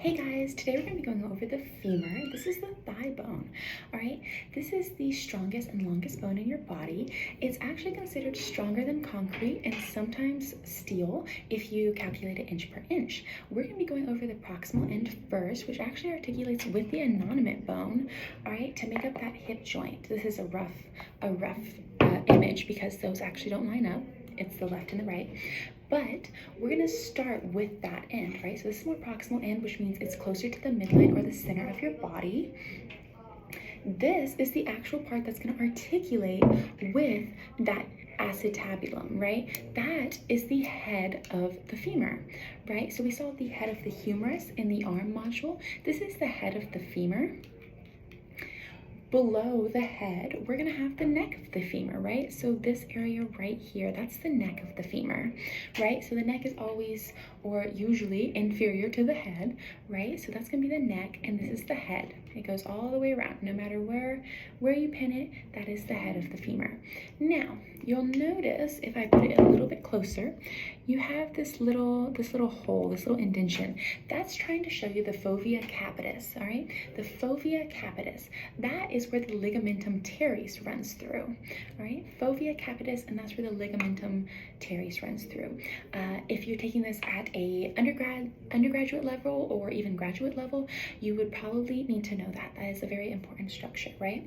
Hey guys, today we're going to be going over the femur. This is the thigh bone, all right? This is the strongest and longest bone in your body. It's actually considered stronger than concrete and sometimes steel if you calculate it inch per inch. We're going to be going over the proximal end first, which actually articulates with the innominate bone, all right, to make up that hip joint. This is a rough image because those actually don't line up. It's the left and the right. But we're going to start with that end, right? So this is more proximal end, which means it's closer to the midline or the center of your body. This is the actual part that's going to articulate with that acetabulum, right? That is the head of the femur, right? So we saw the head of the humerus in the arm module. This is the head of the femur. Below the head, we're gonna have the neck of the femur, right? So this area right here, that's the neck of the femur, right? So the neck is always or usually inferior to the head, right? So that's gonna be the neck, and this is the head. It goes all the way around. No matter where you pin it, that is the head of the femur. Now, you'll notice if I put it a little bit closer, you have this little hole, this little indentation. That's trying to show you the fovea capitis, all right? The fovea capitis, that is where the ligamentum teres runs through, all right? Fovea capitis, and that's where the ligamentum teres runs through. If you're taking this at a undergraduate level or even graduate level, you would probably need to know that. That is a very important structure, right?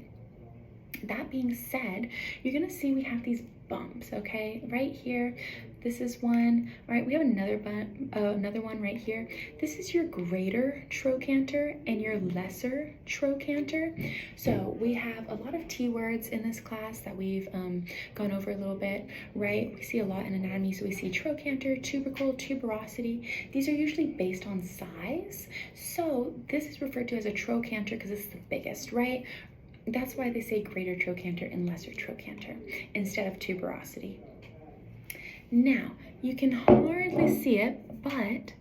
That being said, you're gonna see we have these bumps, okay? Right here, this is one. All right, we have another one right here. This is your greater trochanter and your lesser trochanter. So we have a lot of T words in this class that we've gone over a little bit, right? We see a lot in anatomy, so we see trochanter, tubercle, tuberosity. These are usually based on size. So this is referred to as a trochanter because it's the biggest, right? That's why they say greater trochanter and lesser trochanter instead of tuberosity. Now, you can hardly see it, but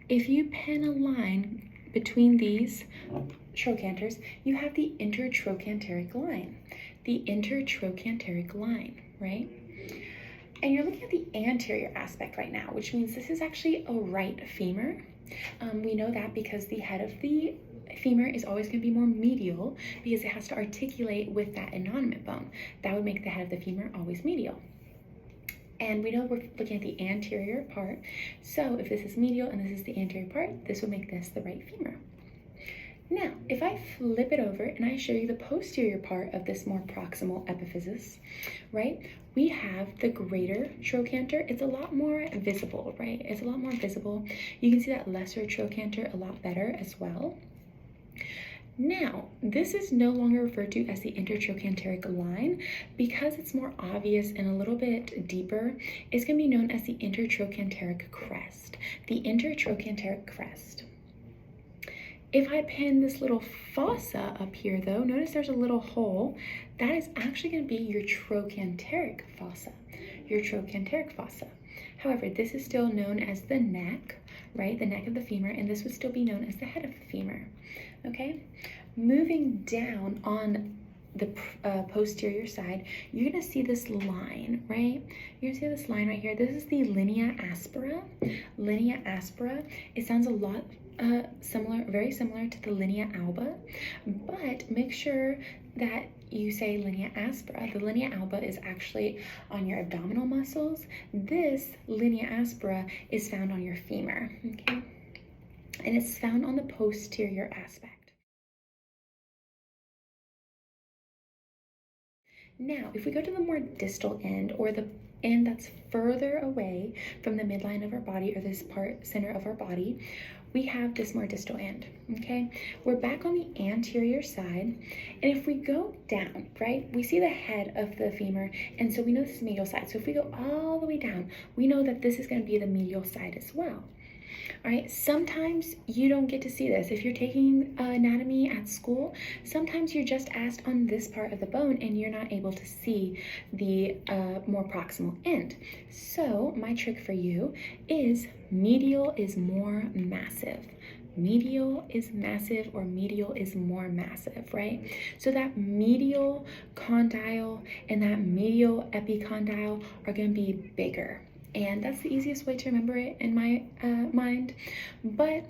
if you pin a line between these trochanters, you have the intertrochanteric line. The intertrochanteric line, right? And you're looking at the anterior aspect right now, which means this is actually a right femur. We know that because the head of the femur is always going to be more medial because it has to articulate with that innominate bone. That would make the head of the femur always medial. And we know we're looking at the anterior part. So if this is medial and this is the anterior part, this will make this the right femur. Now, if I flip it over and I show you the posterior part of this more proximal epiphysis, right? We have the greater trochanter. It's a lot more visible, right? It's a lot more visible. You can see that lesser trochanter a lot better as well. Now, this is no longer referred to as the intertrochanteric line because it's more obvious and a little bit deeper. It's going to be known as the intertrochanteric crest. The intertrochanteric crest. If I pin this little fossa up here though, notice there's a little hole. That is actually going to be your trochanteric fossa. Your trochanteric fossa. However, this is still known as the neck, right? The neck of the femur, and this would still be known as the head of the femur, okay? Moving down on the posterior side, you're gonna see this line, right? You're gonna see this line right here. This is the linea aspera. Linea aspera. It sounds a lot very similar to the linea alba, but make sure that you say linea aspera. The linea alba is actually on your abdominal muscles. This linea aspera is found on your femur, okay? And it's found on the posterior aspect. Now, if we go to the more distal end, or the end that's further away from the midline of our body, or this center of our body, we have this more distal end, okay? We're back on the anterior side, and if we go down, right, we see the head of the femur, and so we know this is medial side. So if we go all the way down, we know that this is going to be the medial side as well. All right, sometimes you don't get to see this. If you're taking anatomy at school, sometimes you're just asked on this part of the bone and you're not able to see the more proximal end. So my trick for you is medial is more massive. Medial is massive, or medial is more massive, right? So that medial condyle and that medial epicondyle are going to be bigger. And that's the easiest way to remember it in my mind. But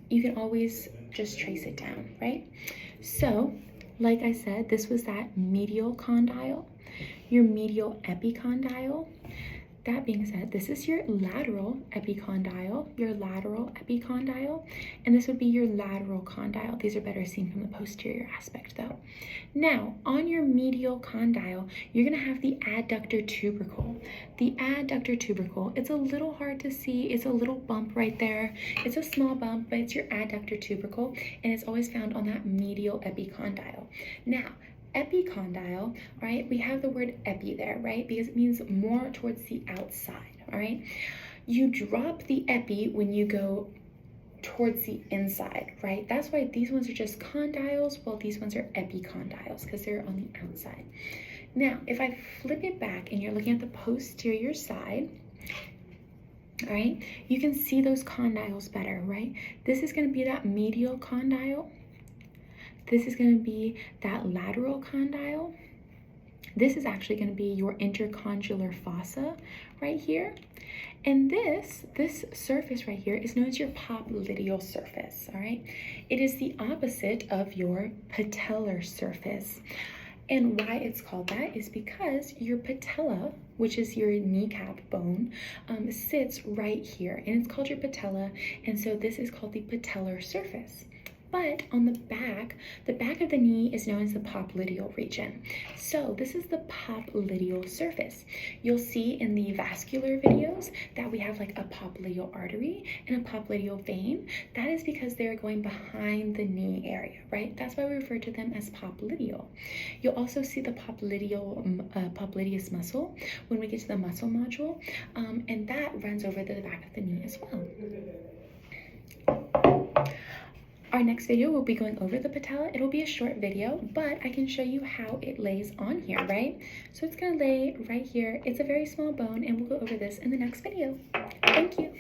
you can always just trace it down, right? So, like I said, this was that medial condyle, your medial epicondyle. That being said, this is your lateral epicondyle, and this would be your lateral condyle. These are better seen from the posterior aspect though. Now, on your medial condyle, you're gonna have the adductor tubercle. The adductor tubercle, it's a little hard to see. It's a little bump right there. It's a small bump, but it's your adductor tubercle, and it's always found on that medial epicondyle. Now, epicondyle, right? We have the word epi there, right? Because it means more towards the outside, all right? You drop the epi when you go towards the inside, right? That's why these ones are just condyles, while these ones are epicondyles, because they're on the outside. Now, if I flip it back and you're looking at the posterior side, all right, you can see those condyles better, right? This is going to be that medial condyle. This is going to be that lateral condyle. This is actually going to be your intercondylar fossa right here. And this surface right here is known as your popliteal surface, all right? It is the opposite of your patellar surface. And why it's called that is because your patella, which is your kneecap bone, sits right here, and it's called your patella, and so this is called the patellar surface. But on the back of the knee is known as the popliteal region. So this is the popliteal surface. You'll see in the vascular videos that we have like a popliteal artery and a popliteal vein. That is because they're going behind the knee area, right? That's why we refer to them as popliteal. You'll also see the popliteus muscle when we get to the muscle module, and that runs over the back of the knee as well. Our next video will be going over the patella. It'll be a short video, but I can show you how it lays on here, right? So it's gonna lay right here. It's a very small bone, and we'll go over this in the next video. Thank you.